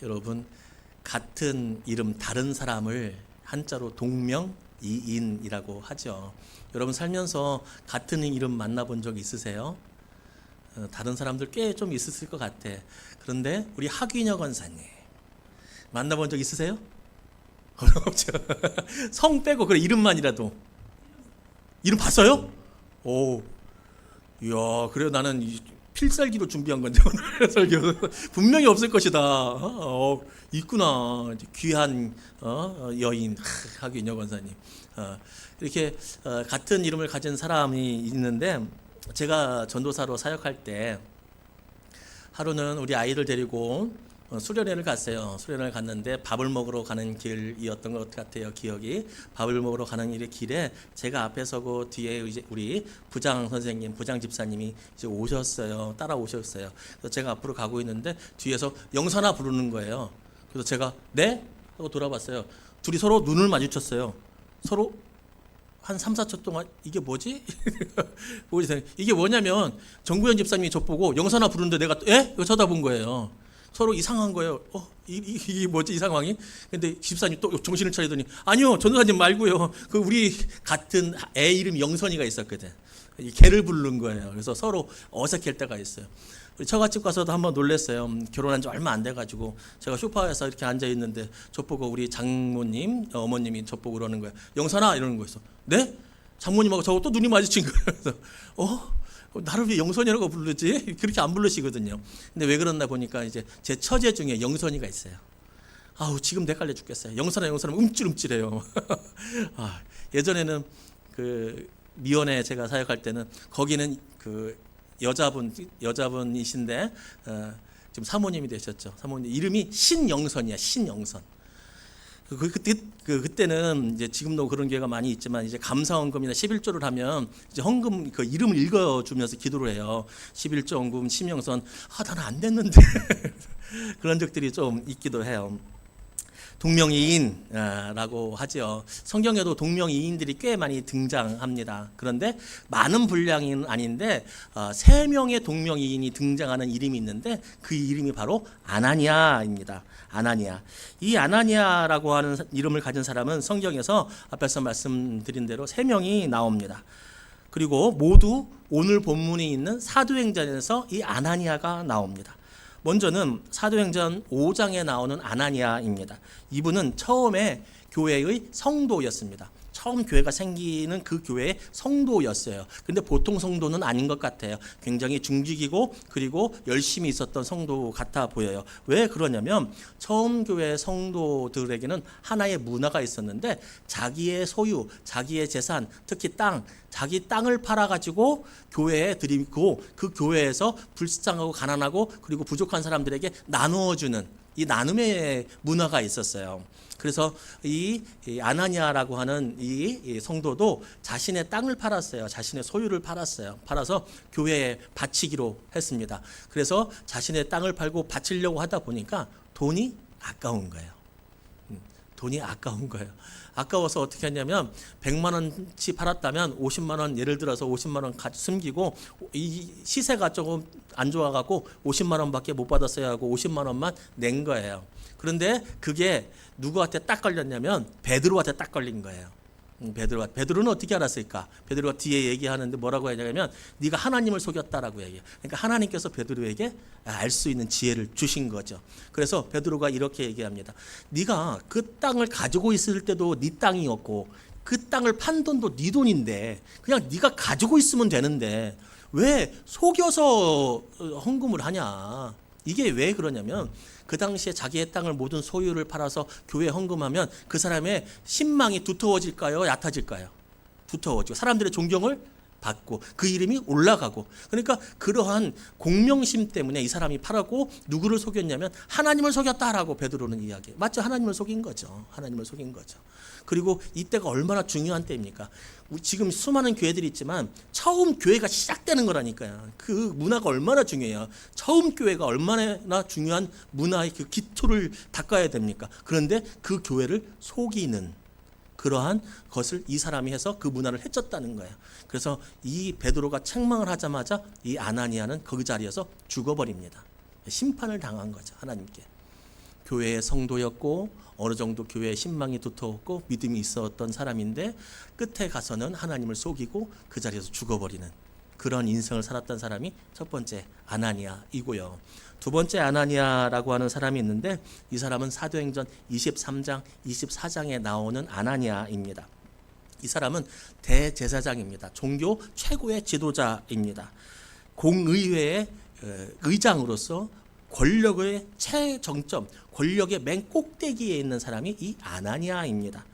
여러분, 같은 이름 다른 사람을 한자로 동명이인이라고 하죠. 여러분 살면서 같은 이름 만나본 적 있으세요? 다른 사람들 꽤 좀 있었을 것 같아. 그런데 우리 하균여 권사님 만나본 적 있으세요? 없죠. 성 빼고 그래 이름만이라도. 이름 봤어요? 오, 이야, 그래 나는 필살기로 준비한 건데 오늘 설교 분명히 없을 것이다. 있구나. 귀한 여인 하균여 권사님. 이렇게 같은 이름을 가진 사람이 있는데, 제가 전도사로 사역할 때 하루는 우리 아이를 데리고 수련회를 갔어요. 수련회를 갔는데 밥을 먹으러 가는 길이었던 것 같아요. 기억이. 밥을 먹으러 가는 길에 제가 앞에 서고 뒤에 이제 우리 부장 선생님, 부장 집사님이 이제 오셨어요. 따라오셨어요. 그래서 제가 앞으로 가고 있는데 뒤에서 영선아 부르는 거예요. 그래서 제가 네? 하고 돌아봤어요. 둘이 서로 눈을 마주쳤어요. 서로 한 3, 4초 동안 이게 뭐지? 이게 뭐냐면 정구현 집사님이 저 보고 영선아 부르는데 내가 에? 이거 쳐다본 거예요. 서로 이상한 거예요. 이게 뭐지 이 상황이? 근데 집사님 또 정신을 차리더니 아니요 전도사님 말고요. 그 우리 같은 애 이름이 영선이가 있었거든. 걔를 부르는 거예요. 그래서 서로 어색할 때가 있어요. 우리 처갓집 가서도 한번 놀랬어요. 결혼한 지 얼마 안 돼가지고 제가 소파에서 이렇게 앉아 있는데 저 보고 우리 장모님, 어머님이 저 보고 그러는 거예요. 영선아 이러는 거였어. 네? 장모님하고 저하고 또 눈이 마주친 거예요. 그래서 나를 왜 영선이라고 부르지? 그렇게 안 부르시거든요. 근데 왜 그랬나 보니까 이제 제 처제 중에 영선이가 있어요. 아우 지금 헷갈려 죽겠어요. 영선아 움찔움찔해요. 예전에는 그 미원에 제가 사역할 때는 거기는 그 여자분이신데 지금 사모님이 되셨죠. 사모님 이름이 신영선이야. 신영선. 그때는 이제 지금도 그런 기회가 많이 있지만 이제 감사헌금이나 11조를 하면 이제 헌금 그 이름을 읽어주면서 기도를 해요. 11조 헌금 신영선. 나는 안 됐는데 그런 적들이 좀 있기도 해요. 동명이인라고 하죠. 성경에도 동명이인들이 꽤 많이 등장합니다. 그런데 많은 분량은 아닌데 3명의 동명이인이 등장하는 이름이 있는데 그 이름이 바로 아나니아입니다. 아나니아. 이 아나니아라고 하는 이름을 가진 사람은 성경에서 앞에서 말씀드린 대로 3명이 나옵니다. 그리고 모두 오늘 본문이 있는 사도행전에서 이 아나니아가 나옵니다. 먼저는 사도행전 5장에 나오는 아나니아입니다. 이분은 처음에 교회의 성도였습니다. 처음 교회가 생기는 그 교회의 성도였어요. 근데 보통 성도는 아닌 것 같아요. 굉장히 중직이고 그리고 열심히 있었던 성도 같아 보여요. 왜 그러냐면 처음 교회 성도들에게는 하나의 문화가 있었는데 자기의 소유, 자기의 재산, 특히 자기 땅을 팔아가지고 교회에 드리고 그 교회에서 불쌍하고 가난하고 그리고 부족한 사람들에게 나누어주는 이 나눔의 문화가 있었어요. 그래서 이 아나니아라고 하는 이 성도도 자신의 땅을 팔았어요. 자신의 소유를 팔았어요. 팔아서 교회에 바치기로 했습니다. 그래서 자신의 땅을 팔고 바치려고 하다 보니까 돈이 아까운 거예요. 돈이 아까운 거예요. 아까워서 어떻게 했냐면 100만 원치 팔았다면 50만 원, 예를 들어서 50만 원 숨기고 이 시세가 조금 안 좋아갖고 50만 원밖에 못 받았어야 하고 50만 원만 낸 거예요. 그런데 그게 누구한테 딱 걸렸냐면 베드로한테 딱 걸린 거예요. 베드로는 어떻게 알았을까? 베드로가 뒤에 얘기하는데 뭐라고 하냐면 네가 하나님을 속였다라고 얘기해요. 그러니까 하나님께서 베드로에게 알 수 있는 지혜를 주신 거죠. 그래서 베드로가 이렇게 얘기합니다. 네가 그 땅을 가지고 있을 때도 네 땅이었고 그 땅을 판 돈도 네 돈인데 그냥 네가 가지고 있으면 되는데 왜 속여서 헌금을 하냐? 이게 왜 그러냐면 그 당시에 자기의 땅을 모든 소유를 팔아서 교회에 헌금하면 그 사람의 신망이 두터워질까요? 얕아질까요? 두터워지고 사람들의 존경을 받고 그 이름이 올라가고 그러니까 그러한 공명심 때문에 이 사람이 팔았고 누구를 속였냐면 하나님을 속였다라고 베드로는 이야기해요. 맞죠? 하나님을 속인 거죠. 하나님을 속인 거죠. 그리고 이때가 얼마나 중요한 때입니까? 지금 수많은 교회들이 있지만 처음 교회가 시작되는 거라니까요. 그 문화가 얼마나 중요해요. 처음 교회가 얼마나 중요한 문화의 그 기초를 닦아야 됩니까? 그런데 그 교회를 속이는 그러한 것을 이 사람이 해서 그 문화를 해쳤다는 거예요. 그래서 이 베드로가 책망을 하자마자 이 아나니아는 그 자리에서 죽어버립니다. 심판을 당한 거죠. 하나님께. 교회의 성도였고 어느 정도 교회에 신망이 두터웠고 믿음이 있었던 사람인데 끝에 가서는 하나님을 속이고 그 자리에서 죽어버리는 그런 인생을 살았던 사람이 첫 번째 아나니아이고요. 두 번째 아나니아라고 하는 사람이 있는데 이 사람은 사도행전 23장, 24장에 나오는 아나니아입니다. 이 사람은 대제사장입니다. 종교 최고의 지도자입니다. 공의회의 의장으로서 권력의 최정점, 권력의 맨 꼭대기에 있는 사람이 이 아나니아입니다.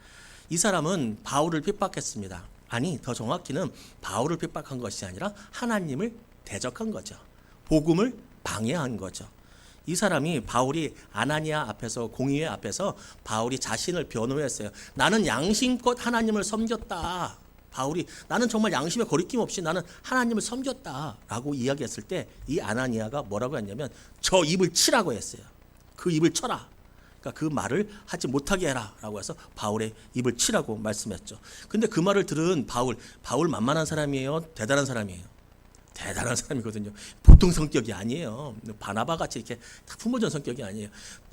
이 사람은 바울을 핍박했습니다. 아니, 더 정확히는 바울을 핍박한 것이 아니라 하나님을 대적한 거죠. 복음을 방해한 거죠. 이 사람이 바울이 아나니아 앞에서 공의회 앞에서 바울이 자신을 변호했어요. 나는 양심껏 하나님을 섬겼다. 바울이 나는 정말 양심에 거리낌 없이 나는 하나님을 섬겼다라고 이야기했을 때 이 아나니아가 뭐라고 했냐면 저 입을 치라고 했어요. 그 입을 쳐라. 그러니까 그 말을 하지 못하게 해라라고 해서 바울의 입을 치라고 말씀했죠. 근데 그 말을 들은 바울 만만한 사람이에요? 대단한 사람이에요? 대단한 사람이거든요. 보통 성격이 아니에요. 바나바 같이 이렇게 다 품어진 성격이 아니에요.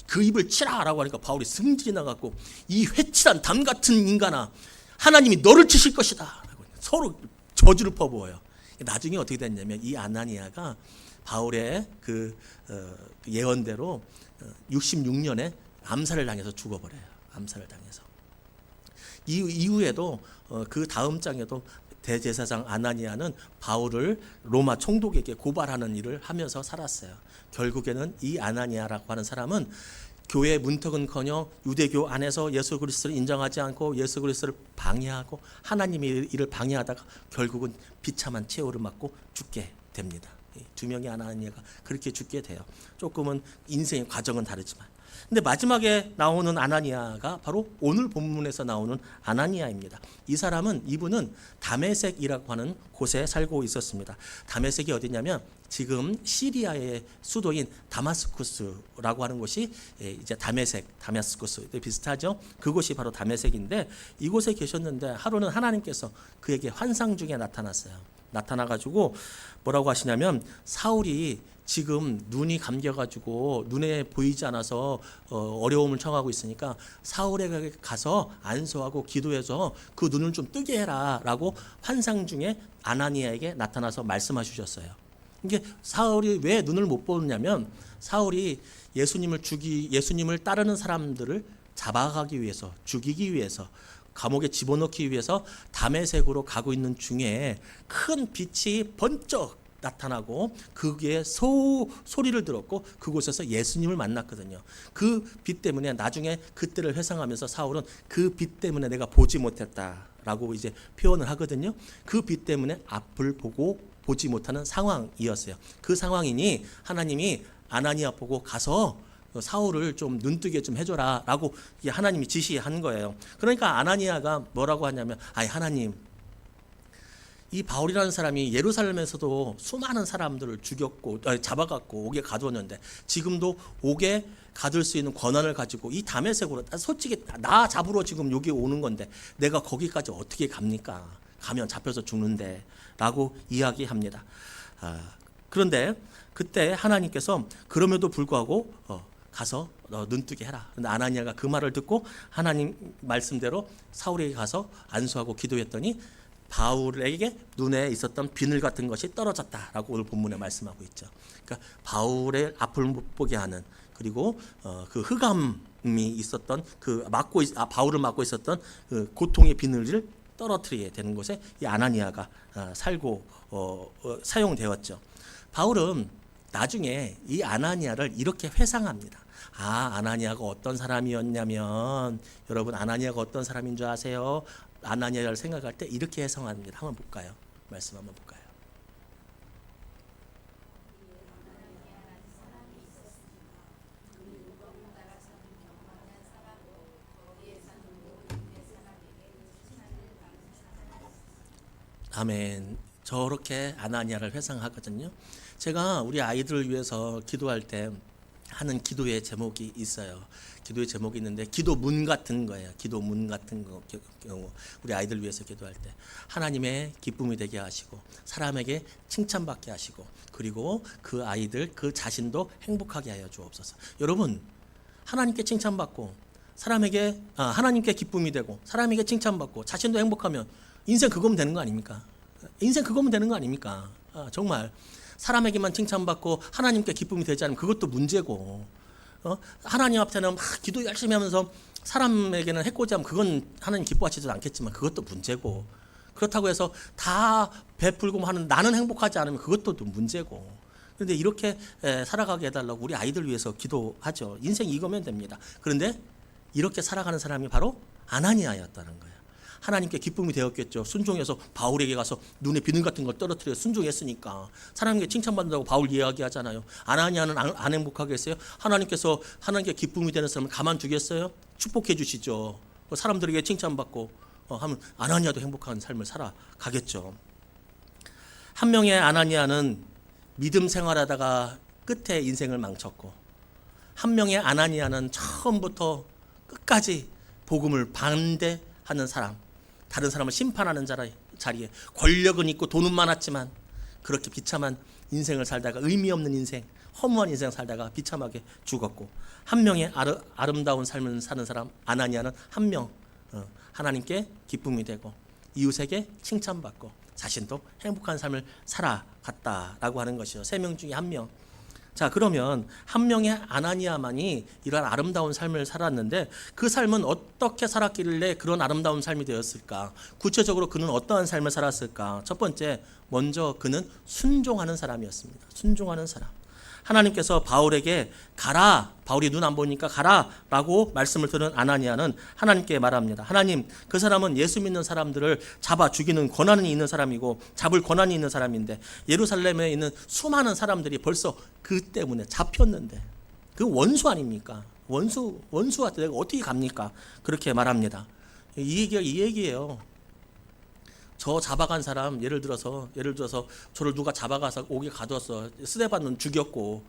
그 입을 치라라고 하니까 바울이 승질이 나갖고 이 회칠한 담 같은 인간아, 하나님이 너를 치실 것이다. 서로 저주를 퍼부어요. 나중에 어떻게 됐냐면 이 아나니아가 바울의 그 예언대로 66년에 암살을 당해서 죽어버려요. 암살을 당해서. 이후에도 그 다음 장에도 대제사장 아나니아는 바울을 로마 총독에게 고발하는 일을 하면서 살았어요. 결국에는 이 아나니아라고 하는 사람은 교회 문턱은커녕 유대교 안에서 예수 그리스도를 인정하지 않고 예수 그리스도를 방해하고 하나님의 일을 방해하다가 결국은 비참한 최후를 맞고 죽게 됩니다. 두 명의 아나니아가 그렇게 죽게 돼요. 조금은 인생의 과정은 다르지만. 근데 마지막에 나오는 아나니아가 바로 오늘 본문에서 나오는 아나니아입니다. 이분은 다메섹이라고 하는 곳에 살고 있었습니다. 다메섹이 어디냐면 지금 시리아의 수도인 다마스쿠스라고 하는 곳이 이제 다메스쿠스 비슷하죠. 그곳이 바로 다메섹인데 이곳에 계셨는데 하루는 하나님께서 그에게 환상 중에 나타나가지고 뭐라고 하시냐면 사울이 지금 눈이 감겨가지고 눈에 보이지 않아서 어려움을 청하고 있으니까 사울에게 가서 안수하고 기도해서 그 눈을 좀 뜨게 해라라고 환상 중에 아나니아에게 나타나서 말씀하셨어요. 이게 사울이 왜 눈을 못 보느냐면 사울이 예수님을 따르는 사람들을 잡아가기 위해서 죽이기 위해서 감옥에 집어넣기 위해서 다메섹으로 가고 있는 중에 큰 빛이 번쩍 나타나고 그게 소리를 들었고 그곳에서 예수님을 만났거든요. 그 빛 때문에 나중에 그때를 회상하면서 사울은 그 빛 때문에 내가 보지 못했다라고 이제 표현을 하거든요. 그 빛 때문에 앞을 보지 못하는 상황이었어요. 그 상황이니 하나님이 아나니아 보고 가서 사울을 좀 눈뜨게 좀 해줘라라고 하나님이 지시한 거예요. 그러니까 아나니아가 뭐라고 하냐면 하나님, 이 바울이라는 사람이 예루살렘에서도 수많은 사람들을 잡아갖고 옥에 가두었는데 지금도 옥에 가둘 수 있는 권한을 가지고 이 다메섹으로 솔직히 나 잡으러 지금 여기 오는 건데 내가 거기까지 어떻게 갑니까? 가면 잡혀서 죽는데 라고 이야기합니다. 그런데 그때 하나님께서 그럼에도 불구하고 가서 눈뜨게 해라. 근데 아나니아가 그 말을 듣고 하나님 말씀대로 사울에게 가서 안수하고 기도했더니 바울에게 눈에 있었던 비늘 같은 것이 떨어졌다라고 오늘 본문에 말씀하고 있죠. 그러니까 바울의 앞을 못 보게 하는 그리고 그 흑암이 있었던 바울을 막고 있었던 그 고통의 비늘을 떨어뜨리게 되는 곳에 이 아나니아가 살고 사용되었죠. 바울은 나중에 이 아나니아를 이렇게 회상합니다. 아나니아가 어떤 사람이었냐면 여러분 아나니아가 어떤 사람인 줄 아세요? 아나니아를 생각할 때 이렇게 해석합니다. 한번 볼까요? 말씀 한번 볼까요? 아멘. 저렇게 아나니아를 회상하거든요. 제가 우리 아이들을 위해서 기도할 때 하는 기도의 제목이 있어요. 기도의 제목이 있는데 기도문 같은 거예요. 기도문 같은 경우 우리 아이들 위해서 기도할 때 하나님의 기쁨이 되게 하시고 사람에게 칭찬받게 하시고 그리고 그 아이들 그 자신도 행복하게 하여 주옵소서. 여러분 하나님께 칭찬받고 하나님께 기쁨이 되고 사람에게 칭찬받고 자신도 행복하면 인생 그거면 되는 거 아닙니까? 인생 그거면 되는 거 아닙니까? 정말 사람에게만 칭찬받고 하나님께 기쁨이 되지 않으면 그것도 문제고, 하나님 앞에는 막 기도 열심히 하면서 사람에게는 해코지하면 그건 하나님 기뻐하시지도 않겠지만 그것도 문제고, 그렇다고 해서 다 베풀고 하는 나는 행복하지 않으면 그것도 또 문제고. 그런데 이렇게 살아가게 해달라고 우리 아이들 위해서 기도하죠. 인생 이거면 됩니다. 그런데 이렇게 살아가는 사람이 바로 아나니아였다는 거예요. 하나님께 기쁨이 되었겠죠. 순종해서 바울에게 가서 눈에 비늘 같은 걸 떨어뜨려 순종했으니까. 사람에게 칭찬받는다고 바울 이야기하잖아요. 아나니아는 안 행복하겠어요? 하나님께서 하나님께 기쁨이 되는 사람을 가만두겠어요? 축복해 주시죠. 사람들에게 칭찬받고 하면 아나니아도 행복한 삶을 살아가겠죠. 한 명의 아나니아는 믿음 생활하다가 끝에 인생을 망쳤고, 한 명의 아나니아는 처음부터 끝까지 복음을 반대하는 사람, 다른 사람을 심판하는 자리에 권력은 있고 돈은 많았지만 그렇게 비참한 인생을 살다가 의미 없는 인생, 허무한 인생 살다가 비참하게 죽었고, 한 명의 아름다운 삶을 사는 사람 아나니아는 한 명 하나님께 기쁨이 되고 이웃에게 칭찬받고 자신도 행복한 삶을 살아갔다라고 하는 것이죠. 3명 중에 1명. 자, 그러면 한 명의 아나니아만이 이런 아름다운 삶을 살았는데 그 삶은 어떻게 살았길래 그런 아름다운 삶이 되었을까? 구체적으로 그는 어떠한 삶을 살았을까? 첫 번째, 먼저 그는 순종하는 사람이었습니다. 순종하는 사람. 하나님께서 바울에게 가라, 바울이 눈 안 보니까 가라라고 말씀을 들은 아나니아는 하나님께 말합니다. 하나님, 그 사람은 예수 믿는 사람들을 잡아 죽이는 권한이 있는 사람이고 잡을 권한이 있는 사람인데 예루살렘에 있는 수많은 사람들이 벌써 그 때문에 잡혔는데 그 원수 아닙니까? 원수한테 내가 어떻게 갑니까? 그렇게 말합니다. 이 얘기예요. 저 잡아간 사람, 예를 들어서 저를 누가 잡아가서 옥에 가두었어. 스데반은 죽였고,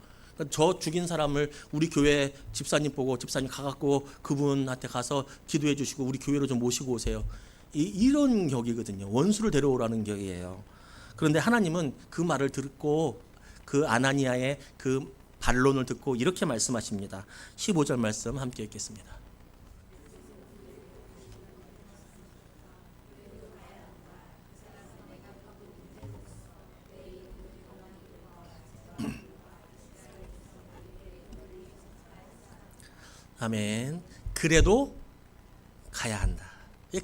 저 죽인 사람을 우리 교회 집사님 보고 집사님 가갖고 그분한테 가서 기도해 주시고 우리 교회로 좀 모시고 오세요. 이런 격이거든요. 원수를 데려오라는 격이에요. 그런데 하나님은 그 말을 듣고 그 아나니아의 그 반론을 듣고 이렇게 말씀하십니다. 15절 말씀 함께 읽겠습니다. 아멘. 그래도 가야 한다.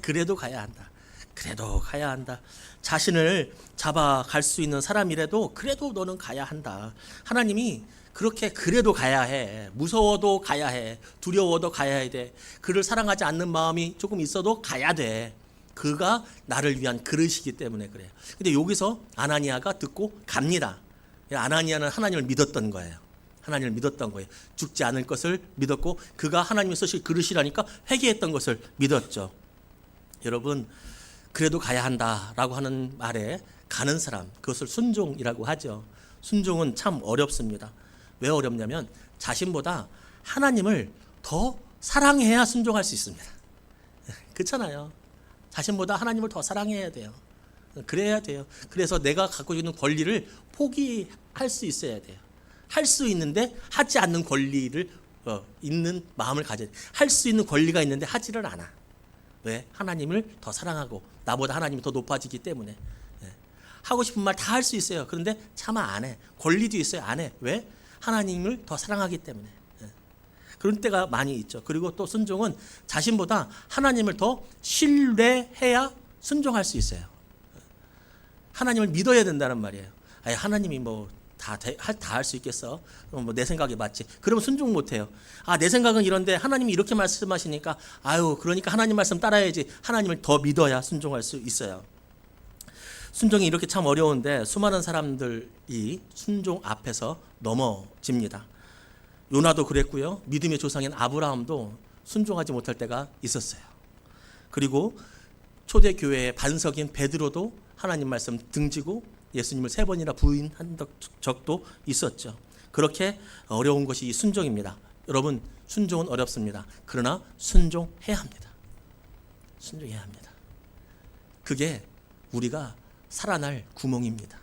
그래도 가야 한다. 그래도 가야 한다. 자신을 잡아갈 수 있는 사람이라도 그래도 너는 가야 한다. 하나님이 그렇게 그래도 가야 해. 무서워도 가야 해. 두려워도 가야 돼. 그를 사랑하지 않는 마음이 조금 있어도 가야 돼. 그가 나를 위한 그릇이기 때문에 그래요. 근데 여기서 아나니아가 듣고 갑니다. 아나니아는 하나님을 믿었던 거예요. 하나님을 믿었던 거예요. 죽지 않을 것을 믿었고 그가 하나님이 쓰실 그릇이라니까 회개했던 것을 믿었죠. 여러분, 그래도 가야 한다라고 하는 말에 가는 사람, 그것을 순종이라고 하죠. 순종은 참 어렵습니다. 왜 어렵냐면 자신보다 하나님을 더 사랑해야 순종할 수 있습니다. 그렇잖아요. 자신보다 하나님을 더 사랑해야 돼요. 그래야 돼요. 그래서 내가 갖고 있는 권리를 포기할 수 있어야 돼요. 할 수 있는데 하지 않는 권리를 있는 마음을 가져야 돼. 할 수 있는 권리가 있는데 하지를 않아. 왜? 하나님을 더 사랑하고 나보다 하나님이 더 높아지기 때문에. 하고 싶은 말 다 할 수 있어요. 그런데 차마 안 해. 권리도 있어요. 안 해. 왜? 하나님을 더 사랑하기 때문에. 그런 때가 많이 있죠. 그리고 또 순종은 자신보다 하나님을 더 신뢰해야 순종할 수 있어요. 하나님을 믿어야 된다는 말이에요. 아니, 하나님이 뭐 다 할 수 있겠어? 뭐 내 생각이 맞지? 그러면 순종 못해요. 내 생각은 이런데 하나님이 이렇게 말씀하시니까 그러니까 하나님 말씀 따라야지. 하나님을 더 믿어야 순종할 수 있어요. 순종이 이렇게 참 어려운데 수많은 사람들이 순종 앞에서 넘어집니다. 요나도 그랬고요. 믿음의 조상인 아브라함도 순종하지 못할 때가 있었어요. 그리고 초대교회의 반석인 베드로도 하나님 말씀 등지고 예수님을 3번이나 부인한 적도 있었죠. 그렇게 어려운 것이 이 순종입니다. 여러분, 순종은 어렵습니다. 그러나 순종해야 합니다. 순종해야 합니다. 그게 우리가 살아날 구멍입니다.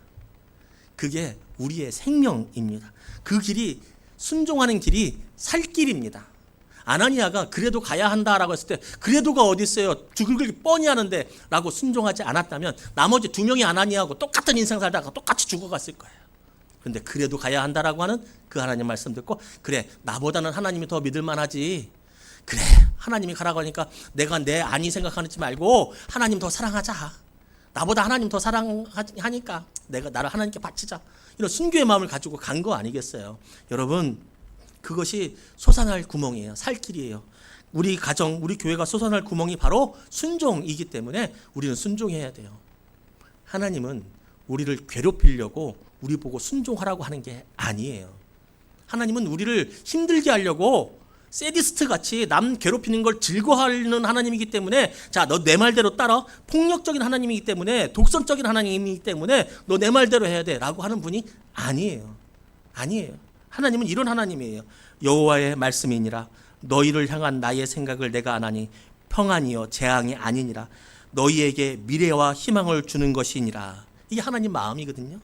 그게 우리의 생명입니다. 그 길이, 순종하는 길이 살 길입니다. 아나니아가 그래도 가야 한다라고 했을 때 그래도가 어디 있어요? 죽을 뻔히 하는데 라고 순종하지 않았다면 나머지 두 명이 아나니아하고 똑같은 인생 살다가 똑같이 죽어갔을 거예요. 그런데 그래도 가야 한다라고 하는 그 하나님 말씀 듣고 그래 나보다는 하나님이 더 믿을 만하지. 그래 하나님이 가라고 하니까 내가 내 안이 생각하지 말고 하나님 더 사랑하자. 나보다 하나님 더 사랑하니까 내가 나를 하나님께 바치자. 이런 순교의 마음을 가지고 간 거 아니겠어요? 여러분 그것이 솟아날 구멍이에요. 살 길이에요. 우리 가정, 우리 교회가 솟아날 구멍이 바로 순종이기 때문에 우리는 순종해야 돼요. 하나님은 우리를 괴롭히려고 우리 보고 순종하라고 하는 게 아니에요. 하나님은 우리를 힘들게 하려고 세디스트 같이 남 괴롭히는 걸 즐거워하는 하나님이기 때문에 자, 너 내 말대로 따라. 폭력적인 하나님이기 때문에 독선적인 하나님이기 때문에 너 내 말대로 해야 돼 라고 하는 분이 아니에요. 하나님은 이런 하나님이에요. 여호와의 말씀이니라 너희를 향한 나의 생각을 내가 아나니 평안이요 재앙이 아니니라 너희에게 미래와 희망을 주는 것이니라. 이게 하나님 마음이거든요.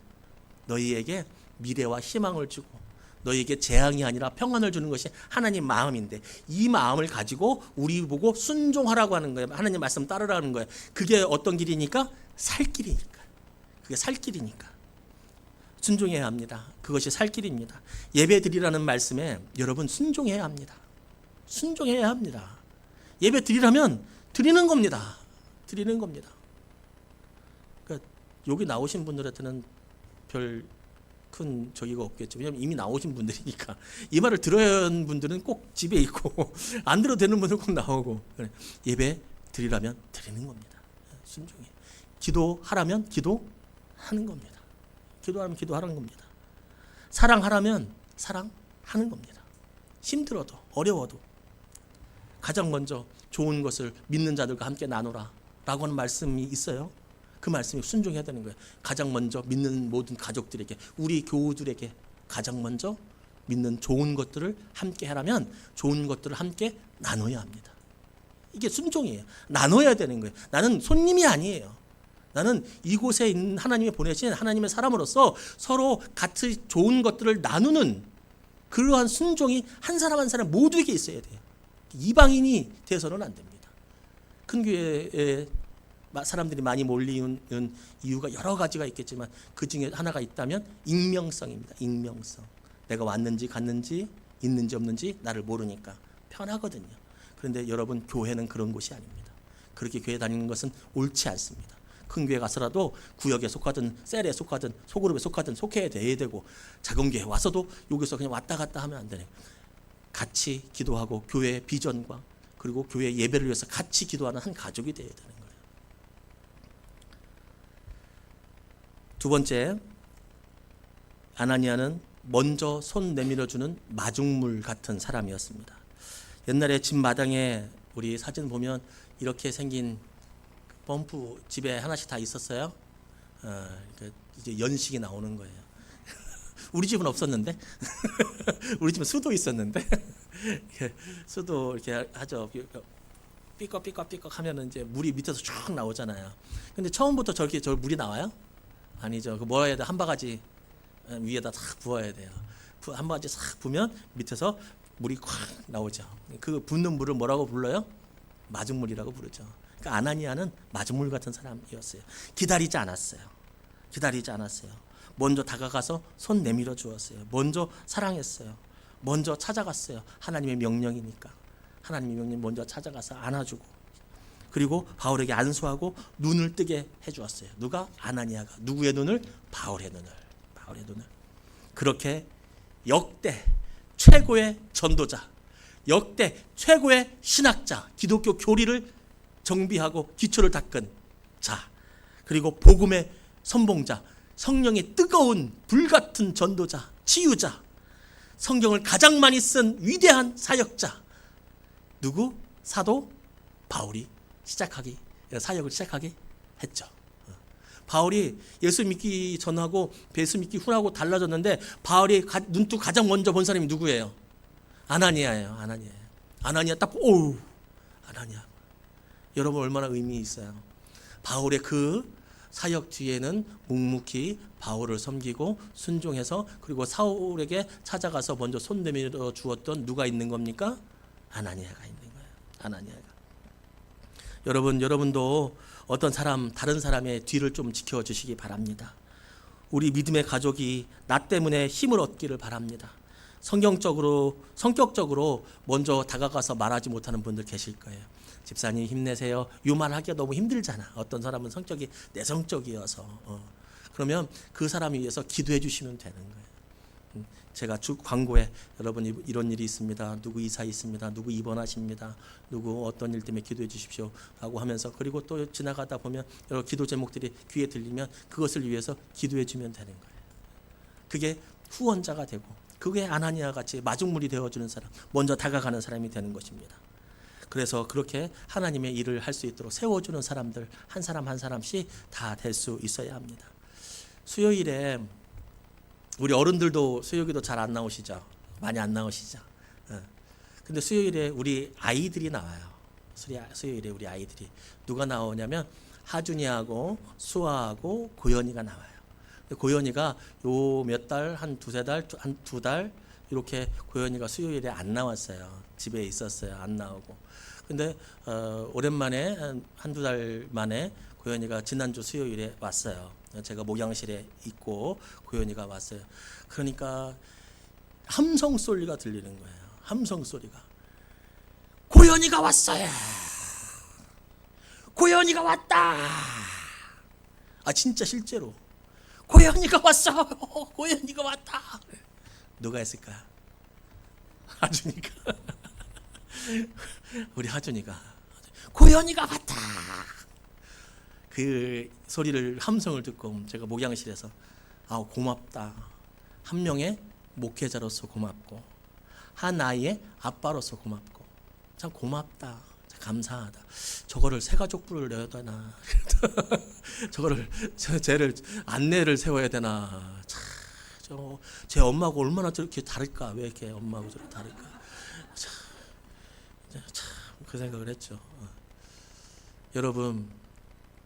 너희에게 미래와 희망을 주고 너희에게 재앙이 아니라 평안을 주는 것이 하나님 마음인데 이 마음을 가지고 우리 보고 순종하라고 하는 거예요. 하나님 말씀 따르라는 거예요. 그게 어떤 길이니까? 살 길이니까. 그게 살 길이니까 순종해야 합니다. 그것이 살 길입니다. 예배 드리라는 말씀에 여러분 순종해야 합니다. 순종해야 합니다. 예배 드리라면 드리는 겁니다. 그러니까 여기 나오신 분들한테는 별 큰 저기가 없겠죠. 왜냐하면 이미 나오신 분들이니까. 이 말을 들어야 하는 분들은 꼭 집에 있고 안 들어도 되는 분들은 꼭 나오고. 예배 드리라면 드리는 겁니다. 순종해. 기도하라면 기도하는 겁니다. 기도하면 기도하는 겁니다. 사랑하라면 사랑하는 겁니다. 힘들어도 어려워도 가장 먼저 좋은 것을 믿는 자들과 함께 나누라 라고 하는 말씀이 있어요. 그 말씀에 순종해야 되는 거예요. 가장 먼저 믿는 모든 가족들에게 우리 교우들에게 가장 먼저 믿는 좋은 것들을 함께 하라면 좋은 것들을 함께 나눠야 합니다. 이게 순종이에요. 나눠야 되는 거예요. 나는 손님이 아니에요. 나는 이곳에 있는 하나님이 보내신 하나님의 사람으로서 서로 같이 좋은 것들을 나누는 그러한 순종이 한 사람 한 사람 모두에게 있어야 돼요. 이방인이 돼서는 안 됩니다. 큰 교회에 사람들이 많이 몰리는 이유가 여러 가지가 있겠지만 그 중에 하나가 있다면 익명성입니다. 익명성. 내가 왔는지 갔는지 있는지 없는지 나를 모르니까 편하거든요. 그런데 여러분 교회는 그런 곳이 아닙니다. 그렇게 교회 다니는 것은 옳지 않습니다. 큰 교회 가서라도 구역에 속하든 셀에 속하든 소그룹에 속하든 속해야 돼야 되고 작은 교회 와서도 여기서 그냥 왔다 갔다 하면 안 되네요. 같이 기도하고 교회의 비전과 그리고 교회 예배를 위해서 같이 기도하는 한 가족이 되어야 되는 거예요. 두 번째, 아나니아는 먼저 손 내밀어주는 마중물 같은 사람이었습니다. 옛날에 집 마당에 우리 사진 보면 이렇게 생긴 펌프 집에 하나씩 다 있었어요. 이제 연식이 나오는 거예요. 우리 집은 없었는데, 우리 집은 수도 있었는데, 수도 이렇게 하죠. 삐걱 하면은 이제 물이 밑에서 쭉 나오잖아요. 근데 처음부터 저 물이 나와요? 아니죠. 그 뭐라 해야 돼? 한 바가지 위에다 싹 부어야 돼요. 한 바가지 싹 부면 밑에서 물이 콱 나오죠. 그 붓는 물을 뭐라고 불러요? 마중물이라고 부르죠. 그러니까 아나니아는 마중물 같은 사람이었어요. 기다리지 않았어요. 먼저 다가가서 손 내밀어 주었어요. 먼저 사랑했어요. 먼저 찾아갔어요. 하나님의 명령이니까. 하나님의 명령 먼저 찾아가서 안아주고 그리고 바울에게 안수하고 눈을 뜨게 해주었어요. 누가? 아나니아가. 누구의 눈을? 바울의 눈을. 그렇게 역대 최고의 전도자, 역대 최고의 신학자, 기독교 교리를 정비하고 기초를 닦은 자, 그리고 복음의 선봉자, 성령의 뜨거운 불같은 전도자, 치유자, 성경을 가장 많이 쓴 위대한 사역자, 누구? 사도 바울이 사역을 시작하게 했죠. 바울이 예수 믿기 전하고 예수 믿기 후하고 달라졌는데 바울이 눈뜨고 가장 먼저 본 사람이 누구예요? 아나니아예요. 아나니아 딱 오우 아나니아. 여러분 얼마나 의미 있어요. 바울의 그 사역 뒤에는 묵묵히 바울을 섬기고 순종해서 그리고 사울에게 찾아가서 먼저 손 내밀어 주었던 누가 있는 겁니까? 아나니아가 있는 거예요. 아나니아가. 여러분도 어떤 사람, 다른 사람의 뒤를 좀 지켜주시기 바랍니다. 우리 믿음의 가족이 나 때문에 힘을 얻기를 바랍니다. 성격적으로 먼저 다가가서 말하지 못하는 분들 계실 거예요. 집사님 힘내세요. 요 말하기가 너무 힘들잖아. 어떤 사람은 성격이 내성적이어서 그러면 그 사람을 위해서 기도해 주시면 되는 거예요. 제가 쭉 광고에 여러분 이런 일이 있습니다. 누구 이사 있습니다. 누구 입원하십니다. 누구 어떤 일 때문에 기도해 주십시오 라고 하면서, 그리고 또 지나가다 보면 여러 기도 제목들이 귀에 들리면 그것을 위해서 기도해 주면 되는 거예요. 그게 후원자가 되고, 그게 아나니아 같이 마중물이 되어주는 사람, 먼저 다가가는 사람이 되는 것입니다. 그래서 그렇게 하나님의 일을 할 수 있도록 세워주는 사람들 한 사람 한 사람씩 다 될 수 있어야 합니다. 수요일에 우리 어른들도 수요기도 잘 안 나오시죠? 많이 안 나오시죠? 근데 수요일에 우리 아이들이 나와요. 수요일에 우리 아이들이 누가 나오냐면 하준이하고 수아하고 고연이가 나와요. 고연이가 요 몇 달, 한 두세 달, 한 두 달 이렇게 고연이가 수요일에 안 나왔어요. 집에 있었어요. 안 나오고. 근데 오랜만에 한두 달 만에 고연이가 지난주 수요일에 왔어요. 제가 목양실에 있고 고연이가 왔어요. 그러니까 함성 소리가 들리는 거예요. 함성 소리가. 고연이가 왔어요. 고연이가 왔다. 아 진짜 실제로 고연이가 왔어. 고연이가 왔다. 누가 했을까? 하준이가. 우리 하준이가 고연이가 왔다. 그 소리를, 함성을 듣고 제가 목양실에서 고맙다. 한 명의 목회자로서 고맙고, 한 아이의 아빠로서 고맙고, 참 고맙다. 참 감사하다. 저거를 새가족부를 내야 되나? 저거를 쟤를 안내를 세워야 되나? 제 엄마하고 얼마나 저렇게 다를까? 왜 이렇게 엄마하고 저렇게 다를까? 참 그 생각을 했죠. 여러분,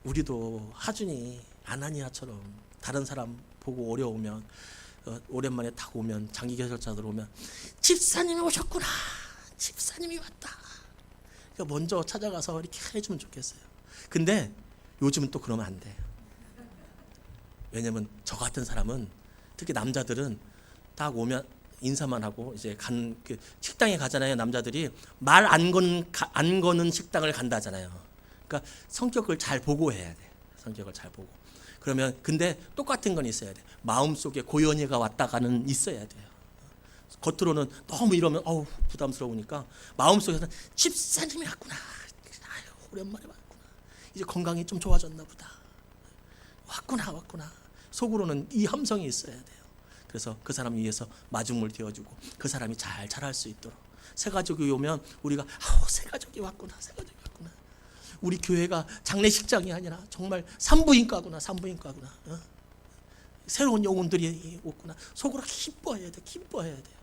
우리도 하준이 아나니아처럼 다른 사람 보고 어려우면, 오랜만에 딱 오면, 장기 개설자들 오면 집사님이 오셨구나, 집사님이 왔다, 먼저 찾아가서 이렇게 해주면 좋겠어요. 근데 요즘은 또 그러면 안 돼. 왜냐면 저 같은 사람은, 특히 남자들은 딱 오면 인사만 하고 이제 그 식당에 가잖아요. 남자들이 말 안 거는 식당을 간다잖아요. 그러니까 성격을 잘 보고 해야 돼. 성격을 잘 보고. 그러면 근데 똑같은 건 있어야 돼. 마음속에 고연이가 왔다가는 있어야 돼요. 겉으로는 너무 이러면 부담스러우니까 마음속에서는 집사님이 왔구나. 아유, 오랜만에 왔구나. 이제 건강이 좀 좋아졌나 보다. 왔구나. 속으로는 이 함성이 있어야 돼요. 그래서 그 사람 위해서 마중물 되어주고 그 사람이 잘 자랄 수 있도록. 새가족이 오면 우리가 새가족이 왔구나. 우리 교회가 장례식장이 아니라 정말 산부인과구나. 새로운 영혼들이 왔구나. 속으로 기뻐해야 돼요.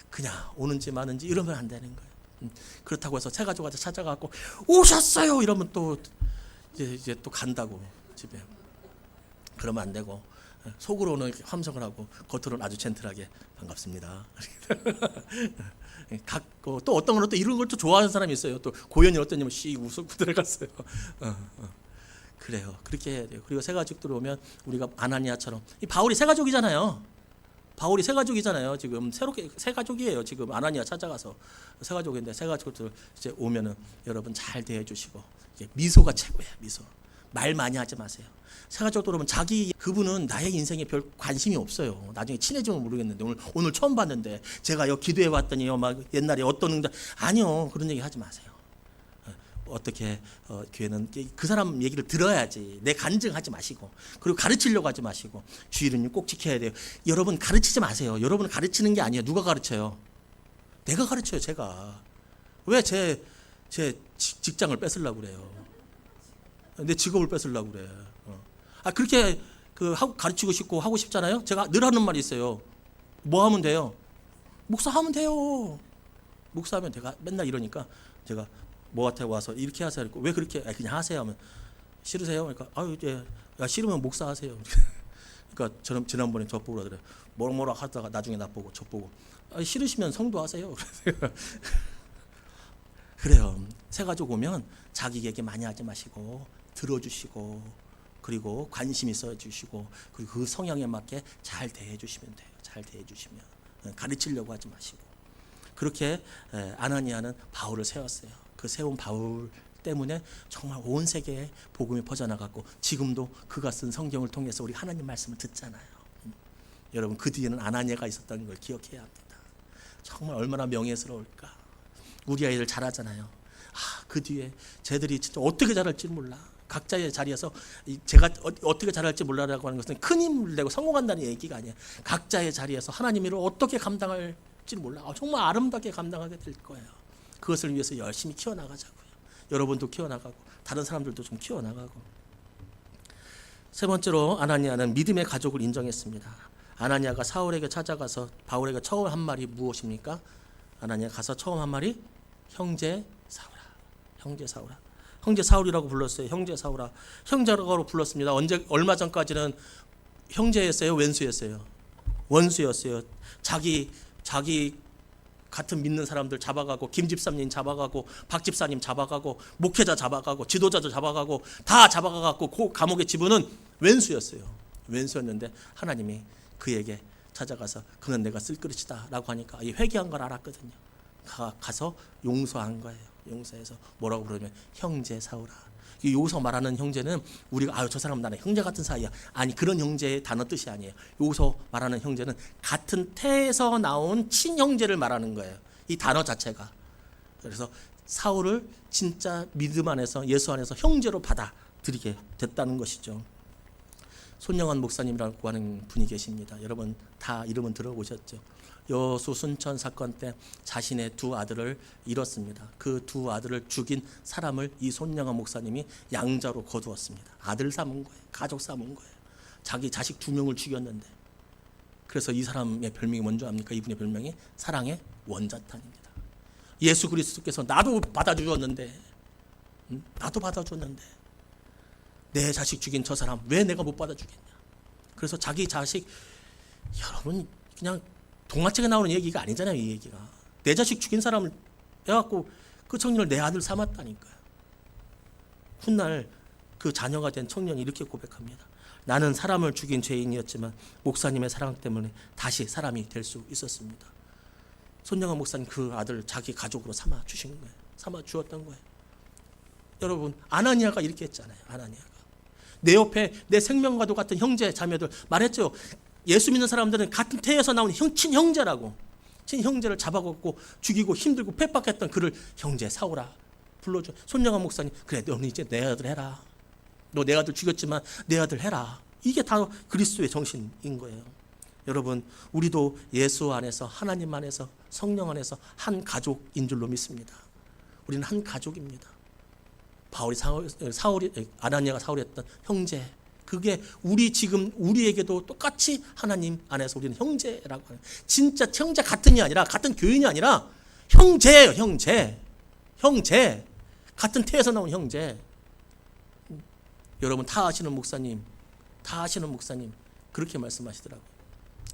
그냥 오는지 마는지 이러면 안 되는 거예요. 그렇다고 해서 새가족한테 찾아가고 오셨어요 이러면 또 이제 또 간다고 집에. 그러면 안 되고, 속으로는 함성을 하고 겉으로는 아주 젠틀하게 반갑습니다. 또 어떤 거는 또 이런 걸 또 좋아하는 사람이 있어요. 또 고연이 어떤 냐면 웃고 들어갔어요. 그래요. 그렇게 해야 돼요. 그리고 새가족들 오면 우리가 아나니아처럼, 이 바울이 새가족이잖아요. 지금 새롭게 새가족이에요. 지금 아나니아 찾아가서 새가족인데, 새가족들 이제 오면은 여러분 잘 대해주시고, 미소가 최고예요. 미소. 말 많이 하지 마세요. 새가족들 오면 그분은 나의 인생에 별 관심이 없어요. 나중에 친해지면 모르겠는데, 오늘 처음 봤는데 제가 여기 기도해 왔더니 막 옛날에 어떤 응답, 아니요, 그런 얘기 하지 마세요. 어떻게 교회는 그 사람 얘기를 들어야지, 내 간증하지 마시고, 그리고 가르치려고 하지 마시고, 주의를 꼭 지켜야 돼요. 여러분 가르치지 마세요. 여러분 가르치는 게 아니에요. 누가 가르쳐요? 내가 가르쳐요. 제가 왜 제 직장을 뺏으려고 그래요? 내 직업을 뺏으려고 그래. 그렇게 가르치고 싶고 하고 싶잖아요. 제가 늘 하는 말이 있어요. 뭐 하면 돼요? 목사하면 돼요. 목사하면 제가 맨날 이러니까, 제가 뭐한테 와서 이렇게 하세요. 왜 그렇게? 그냥 하세요 하면, 싫으세요? 그러니까 이제 싫으면 목사하세요. 그러니까 저는 지난번에 저 보고 그래. 뭐라 하다가 나중에 나 보고 저 보고, 싫으시면 성도하세요. 그래요. 새 가족 오면 자기 얘기 많이 하지 마시고 들어주시고 그리고 관심 있어 주시고 그리고 그 성향에 맞게 잘 대해 주시면 돼요. 잘 대해 주시면 가르치려고 하지 마시고 그렇게 아나니아는 바울을 세웠어요. 그 세운 바울 때문에 정말 온 세계에 복음이 퍼져나갔고 지금도 그가 쓴 성경을 통해서 우리 하나님 말씀을 듣잖아요. 여러분 그 뒤에는 아나니아가 있었다는 걸 기억해야 합니다. 정말 얼마나 명예스러울까. 우리 아이들 잘하잖아요. 그 뒤에 쟤들이 진짜 어떻게 잘할지 몰라. 각자의 자리에서 제가 어떻게 잘할지 몰라라고 하는 것은 큰 힘을 내고 성공한다는 얘기가 아니에요. 각자의 자리에서 하나님 일을 어떻게 감당할지 몰라. 정말 아름답게 감당하게 될 거예요. 그것을 위해서 열심히 키워나가자고요. 여러분도 키워나가고 다른 사람들도 좀 키워나가고. 세 번째로 아나니아는 믿음의 가족을 인정했습니다. 아나니아가 사울에게 찾아가서 바울에게 처음 한 말이 무엇입니까? 아나니아 가서 처음 한 말이 형제 사울아. 형제 사울아. 형제 사울이라고 불렀어요. 형제 사울아. 형제라고 불렀습니다. 얼마 전까지는 형제였어요, 왼수였어요? 원수였어요. 자기 같은 믿는 사람들 잡아가고 김 집사님 잡아가고 박 집사님 잡아가고 목회자 잡아가고 지도자도 잡아가고 다 잡아가고 그 감옥에 집어넣은 왼수였어요. 왼수였는데 하나님이 그에게 찾아가서 그는 내가 쓸 그릇이다 라고 하니까 회개한 걸 알았거든요. 가서 용서한 거예요. 용서해서 뭐라고 부르면 형제 사울아. 여기서 말하는 형제는 우리가 저 사람 나는 형제 같은 사이야. 아니 그런 형제의 단어 뜻이 아니에요. 여기서 말하는 형제는 같은 태에서 나온 친형제를 말하는 거예요. 이 단어 자체가. 그래서 사울을 진짜 믿음 안에서 예수 안에서 형제로 받아들이게 됐다는 것이죠. 손영환 목사님이라고 하는 분이 계십니다. 여러분 다 이름은 들어보셨죠. 여수 순천 사건 때 자신의 두 아들을 잃었습니다. 그 두 아들을 죽인 사람을 이 손영환 목사님이 양자로 거두었습니다. 아들 삼은 거예요. 가족 삼은 거예요. 자기 자식 2명을 죽였는데. 그래서 이 사람의 별명이 뭔지 압니까? 이분의 별명이 사랑의 원자탄입니다. 예수 그리스도께서 나도 받아주었는데 내 자식 죽인 저 사람 왜 내가 못 받아주겠냐. 그래서 자기 자식, 여러분 그냥 동화책에 나오는 얘기가 아니잖아요. 이 얘기가 내 자식 죽인 사람을 해갖고 그 청년을 내 아들 삼았다니까요. 훗날 그 자녀가 된 청년이 이렇게 고백합니다. 나는 사람을 죽인 죄인이었지만 목사님의 사랑 때문에 다시 사람이 될 수 있었습니다. 손영환 목사님 그 아들 자기 가족으로 삼아 주신 거예요. 삼아 주었던 거예요. 여러분 아나니아가 이렇게 했잖아요. 아나니아가 내 옆에 내 생명과도 같은 형제 자매들 말했죠. 예수 믿는 사람들은 같은 태에서 나온 친형제라고. 친형제를 잡아갖고 죽이고 힘들고 핍박했던 그를 형제 사울아 불러줘. 손영환 목사님 그래 너는 이제 내 아들 해라. 너 내 아들 죽였지만 내 아들 해라. 이게 다 그리스도의 정신인 거예요. 여러분 우리도 예수 안에서 하나님 안에서 성령 안에서 한 가족인 줄로 믿습니다. 우리는 한 가족입니다. 아나니아가 사울이 했던 형제, 그게 우리에게도 똑같이 하나님 안에서 우리는 형제라고 하는, 진짜 형제 같은이 아니라 같은 교인이 아니라 형제예요. 형제 같은 태에서 나온 형제. 여러분 다 아시는 목사님 그렇게 말씀하시더라고요.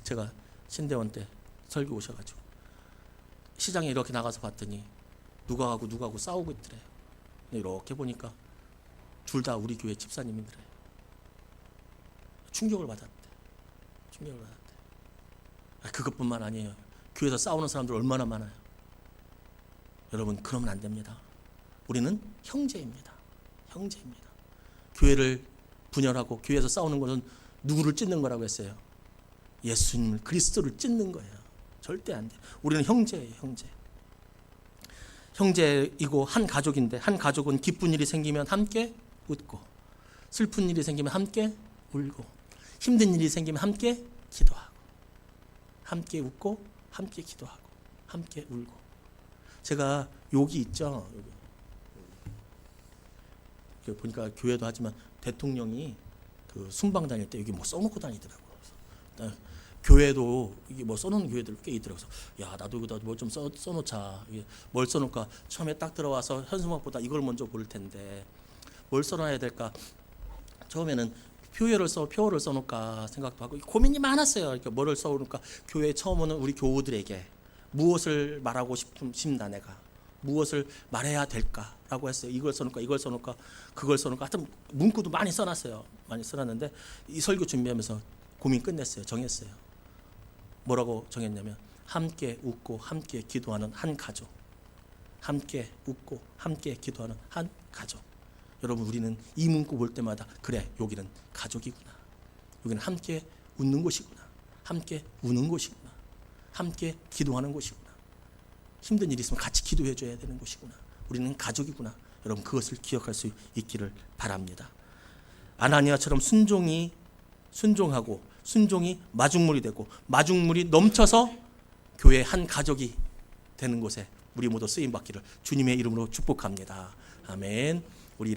제가 신대원 때 설교 오셔가지고 시장에 이렇게 나가서 봤더니 누가하고 싸우고 있더래요. 이렇게 보니까 둘 다 우리 교회 집사님이더래요. 충격을 받았대. 그것뿐만 아니에요. 교회에서 싸우는 사람들 얼마나 많아요. 여러분 그러면 안 됩니다. 우리는 형제입니다. 교회를 분열하고 교회에서 싸우는 것은 누구를 찢는 거라고 했어요? 예수님을, 그리스도를 찢는 거예요. 절대 안 돼요. 우리는 형제예요. 형제이고 한 가족인데, 한 가족은 기쁜 일이 생기면 함께 웃고, 슬픈 일이 생기면 함께 울고, 힘든 일이 생기면 함께 기도하고, 함께 웃고 함께 기도하고 함께 울고. 제가 여기 있죠. 여기 보니까 교회도 하지만 대통령이 그 순방 다닐 때 여기 뭐 써놓고 다니더라고요. 교회도 이게 뭐 써놓은 교회들 꽤 있더라고요. 야 나도 여기다 뭐 좀 써놓자. 이게 뭘 써놓을까? 처음에 딱 들어와서 현수막보다 이걸 먼저 볼 텐데 뭘 써놔야 될까? 처음에는 표어를 써놓을까 생각도 하고 고민이 많았어요. 그러니까 뭐를 써놓을까? 교회에 처음 오는 우리 교우들에게 무엇을 말하고 싶나 내가. 무엇을 말해야 될까라고 했어요. 이걸 써놓을까, 이걸 써놓을까, 그걸 써놓을까. 하여튼 문구도 많이 써놨어요. 많이 써놨는데 이 설교 준비하면서 고민 끝냈어요. 정했어요. 뭐라고 정했냐면 함께 웃고 함께 기도하는 한 가족. 함께 웃고 함께 기도하는 한 가족. 여러분, 우리는 이 문구 볼 때마다 그래, 여기는 가족이구나. 여기는 함께 웃는 곳이구나. 함께 우는 곳이구나. 함께 기도하는 곳이구나. 힘든 일이 있으면 같이 기도해 줘야 되는 곳이구나. 우리는 가족이구나. 여러분, 그것을 기억할 수 있기를 바랍니다. 아나니아처럼 순종하고 순종이 마중물이 되고 마중물이 넘쳐서 교회 한 가족이 되는 곳에 우리 모두 쓰임 받기를 주님의 이름으로 축복합니다. 아멘. 우리